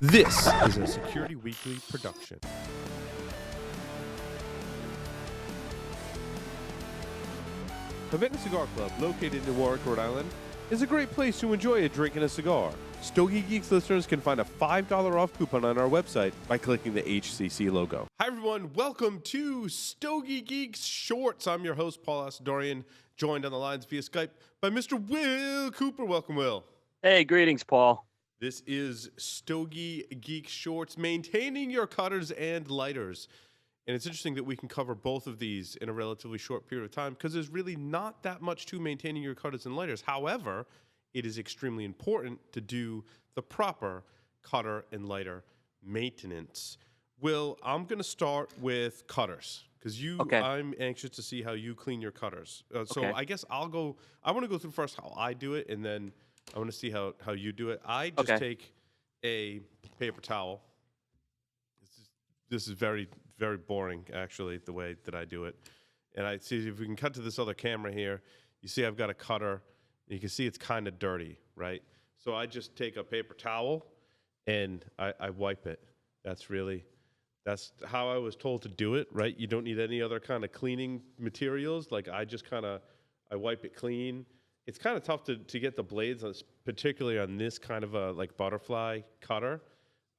This is a Security Weekly production. Havana Cigar Club, located in Warwick, Rhode Island, is a great place to enjoy a drink and a cigar. Stogie Geeks listeners can find a $5 off coupon on our website by clicking the HCC logo. Hi, everyone. Welcome to Stogie Geeks Shorts. I'm your host, Paul Asadorian, joined on the lines via Skype by Mr. Will Cooper. Welcome, Will. Hey, greetings, Paul. This is Stogie Geek Shorts, maintaining your cutters and lighters. And it's interesting that we can cover both of these in a relatively short period of time because there's really not that much to maintaining your cutters and lighters. However, it is extremely important to do the proper cutter and lighter maintenance. Will, I'm going to start with cutters because I'm anxious to see how you clean your cutters. So I guess I want to go through first how I do it, and then I want to see how you do it. I just take a paper towel. This is very, very boring, actually, the way that I do it. And I see if we can cut to this other camera here. You see I've got a cutter. You can see it's kind of dirty, right? So I just take a paper towel and I wipe it. That's how I was told to do it, right? You don't need any other kind of cleaning materials. Like I wipe it clean. It's kind of tough to get the blades, particularly on this kind of a like butterfly cutter.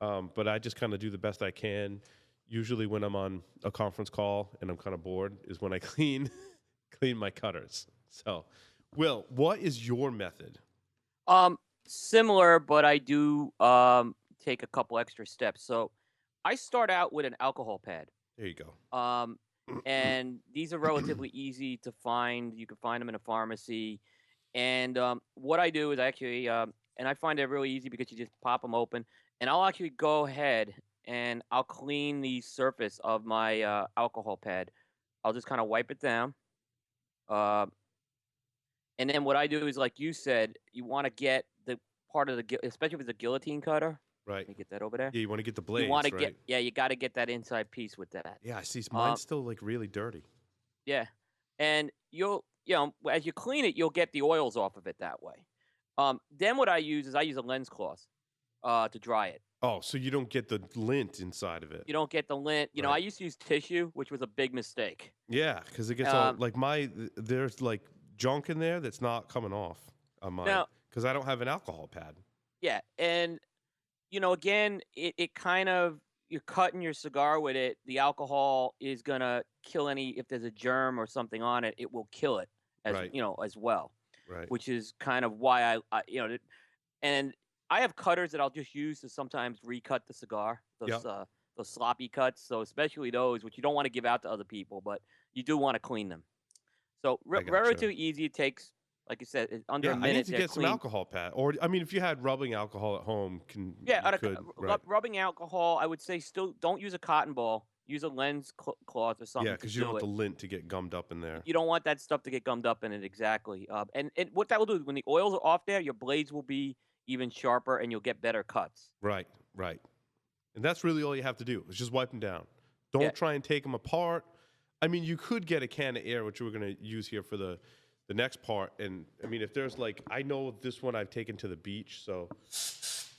But I just kind of do the best I can. Usually when I'm on a conference call and I'm kind of bored is when I clean my cutters. So, Will, what is your method? Similar, but I do take a couple extra steps. So I start out with an alcohol pad. There you go. And these are relatively easy to find. You can find them in a pharmacy. And what I do is and I find it really easy because you just pop them open. And I'll actually go ahead and I'll clean the surface of my alcohol pad. I'll just kind of wipe it down. And then what I do is, like you said, you want to get the part of especially if it's a guillotine cutter. Right. Let me get that over there. Yeah, you want to get the blades, you want to right? you got to get that inside piece with that. Yeah, I see. Mine's still like really dirty. Yeah. And as you clean it, you'll get the oils off of it that way. Then what I use is a lens cloth to dry it. Oh, so you don't get the lint inside of it. You don't get the lint. You know, I used to use tissue, which was a big mistake. Yeah, because it gets all like there's like junk in there that's not coming off on mine because I don't have an alcohol pad. Yeah, and again, it kind of, you're cutting your cigar with it. The alcohol is gonna kill if there's a germ or something on it, it will kill it as well. Right. Which is kind of why and I have cutters that I'll just use to sometimes recut the cigar. Those sloppy cuts. So especially those, which you don't want to give out to other people, but you do want to clean them. So relatively easy. It takes, like you said, under a minute. I need to get some alcohol pad, or I mean, if you had rubbing alcohol at home, rubbing alcohol, I would say still don't use a cotton ball. Use a lens cloth or something. Yeah, because you don't want the lint to get gummed up in there. You don't want that stuff to get gummed up in it, exactly. And what that will do is when the oils are off there, your blades will be even sharper and you'll get better cuts. Right. And that's really all you have to do is just wipe them down. Don't try and take them apart. I mean, you could get a can of air, which we're going to use here for the next part. And I mean, if there's I know this one I've taken to the beach, so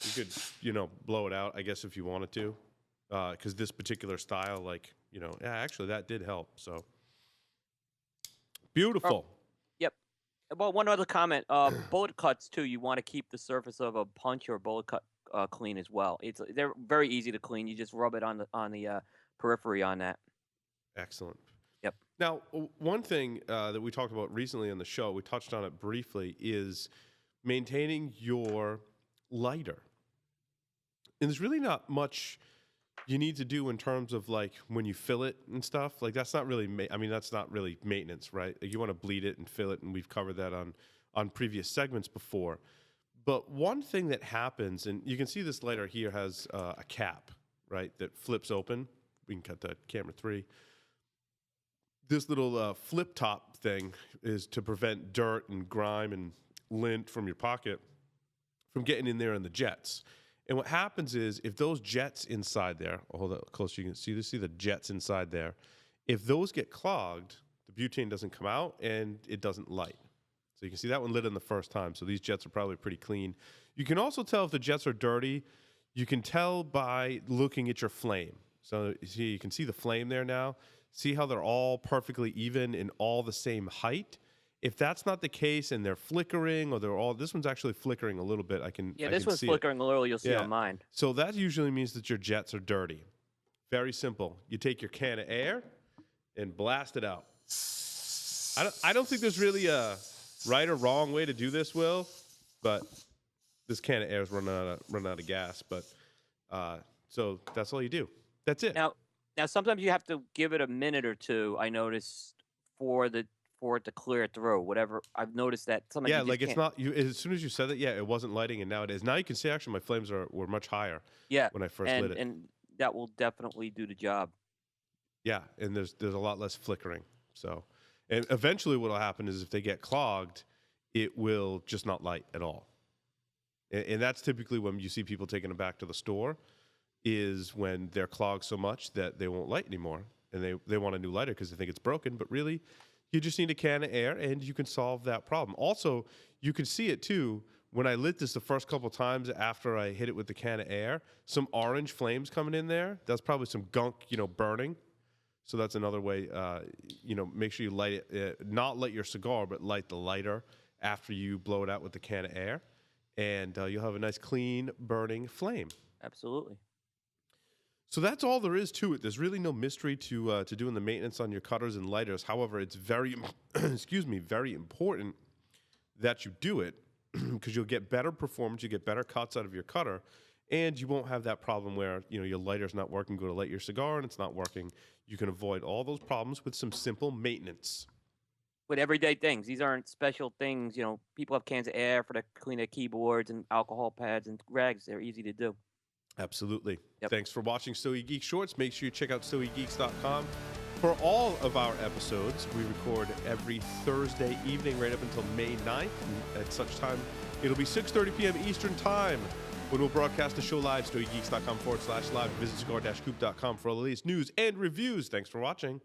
you could, blow it out, I guess, if you wanted to. Because this particular style, actually that did help. So beautiful. Yep. Well, one other comment: bullet cuts too. You want to keep the surface of a punch or a bullet cut clean as well. They're very easy to clean. You just rub it on the periphery on that. Excellent. Yep. Now, one thing that we talked about recently on the show, we touched on it briefly, is maintaining your lighter. And there's really not much you need to do in terms of when you fill it and stuff. That's not really that's not really maintenance, right? You want to bleed it and fill it, and we've covered that on previous segments before. But one thing that happens, and you can see this lighter here has a cap, right, that flips open. We can cut to camera 3. This little flip top thing is to prevent dirt and grime and lint from your pocket from getting in there in the jets. And what happens is if those jets inside there, hold it close, you can see the jets inside there. If those get clogged, the butane doesn't come out and it doesn't light. So you can see that one lit in the first time. So these jets are probably pretty clean. You can also tell if the jets are dirty. You can tell by looking at your flame. So you can see the flame there now. See how they're all perfectly even and all the same height? If that's not the case and they're flickering or they're all, this one's actually flickering a little bit. I can This one's see flickering a little. You'll see Yeah. on mine. So that usually means that your jets are dirty. Very simple. You take your can of air and blast it out. I don't think there's really a right or wrong way to do this, Will, but this can of air is running out of gas. But so that's all you do. That's it. Now sometimes you have to give it a minute or two. I noticed for it to clear through. Whatever I've noticed that sometimes Yeah, you just like it's can't. not. As soon as you said that, yeah, it wasn't lighting, and now it is. Now you can see actually my flames were much higher. Yeah, when I first lit it. and that will definitely do the job. Yeah, and there's a lot less flickering. So, and eventually, what'll happen is if they get clogged, it will just not light at all. And that's typically when you see people taking them back to the store, is when they're clogged so much that they won't light anymore, and they want a new lighter because they think it's broken. But really, you just need a can of air, and you can solve that problem. Also, you can see it too. When I lit this the first couple times after I hit it with the can of air, some orange flames coming in there. That's probably some gunk, burning. So that's another way, make sure you light it, not light your cigar, but light the lighter after you blow it out with the can of air. And you'll have a nice, clean, burning flame. Absolutely. So that's all there is to it. There's really no mystery to doing the maintenance on your cutters and lighters. However, it's very, very important that you do it because you'll get better performance, you get better cuts out of your cutter, and you won't have that problem where your lighter's not working. Go to light your cigar and it's not working. You can avoid all those problems with some simple maintenance. With everyday things, these aren't special things. People have cans of air to clean their keyboards and alcohol pads and rags. They're easy to do. Absolutely. Yep. Thanks for watching Stogie Geeks Shorts. Make sure you check out StogieGeeks.com for all of our episodes. We record every Thursday evening right up until May 9th. And at such time, it'll be 6:30 p.m. Eastern Time when we'll broadcast the show live. StogieGeeks.com/live. Visit cigar-coop.com for all the latest news and reviews. Thanks for watching.